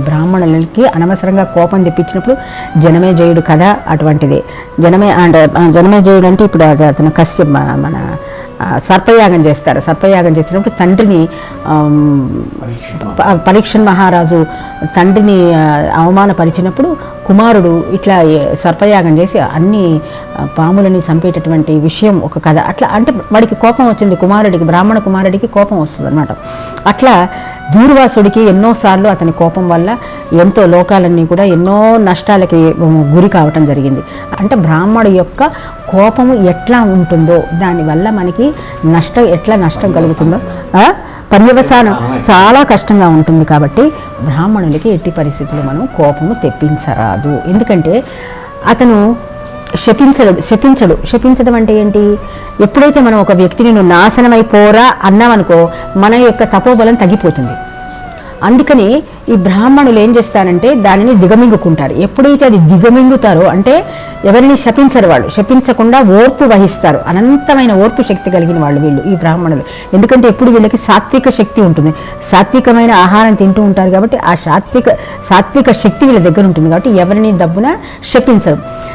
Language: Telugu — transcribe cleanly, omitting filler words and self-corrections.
బ్రాహ్మణులకి అనవసరంగా కోపం తెప్పించినప్పుడు జనమేజయుడు కథ అటువంటిది. జనమేజయుడు అంటే ఇప్పుడు అతను కశ్యప్ మన సర్పయాగం చేస్తారు. సర్పయాగం చేసినప్పుడు తండ్రిని పరీక్షన్ మహారాజు తండ్రిని అవమానపరిచినప్పుడు కుమారుడు ఇట్లా సర్పయాగం చేసి అన్ని పాములని చంపేటటువంటి విషయం ఒక కథ. అట్లా అంటే వాడికి కోపం వచ్చింది, కుమారుడికి, బ్రాహ్మణ కుమారుడికి కోపం వస్తుంది అనమాట. అట్లా దూర్వాసుడికి ఎన్నోసార్లు అతని కోపం వల్ల ఎంతో లోకాలన్నీ కూడా ఎన్నో నష్టాలకి గురి కావటం జరిగింది. అంటే బ్రాహ్మణుడి యొక్క కోపము ఎట్లా ఉంటుందో దానివల్ల మనకి ఎట్లా నష్టం కలుగుతుందో పర్యవసానం చాలా కష్టంగా ఉంటుంది. కాబట్టి బ్రాహ్మణులకి ఎట్టి పరిస్థితుల్లో మనం కోపము తెప్పించరాదు. ఎందుకంటే అతను శపించడం అంటే ఏంటి? ఎప్పుడైతే మనం ఒక వ్యక్తిని నువ్వు నాశనమైపోరా అన్నామనుకో మన యొక్క తపోబలం తగ్గిపోతుంది. అందుకని ఈ బ్రాహ్మణులు ఏం చేస్తారంటే దానిని దిగమింగుకుంటారు. ఎప్పుడైతే అది దిగమింగుతారో అంటే ఎవరిని శపించరు, వాళ్ళు శపించకుండా ఓర్పు వహిస్తారు. అనంతమైన ఓర్పు శక్తి కలిగిన వాళ్ళు వీళ్ళు, ఈ బ్రాహ్మణులు. ఎందుకంటే ఎప్పుడు వీళ్ళకి సాత్విక శక్తి ఉంటుంది, సాత్వికమైన ఆహారం తింటూ ఉంటారు కాబట్టి ఆ సాత్విక శక్తి వీళ్ళ దగ్గర ఉంటుంది. కాబట్టి ఎవరిని దబ్బున శపించరు.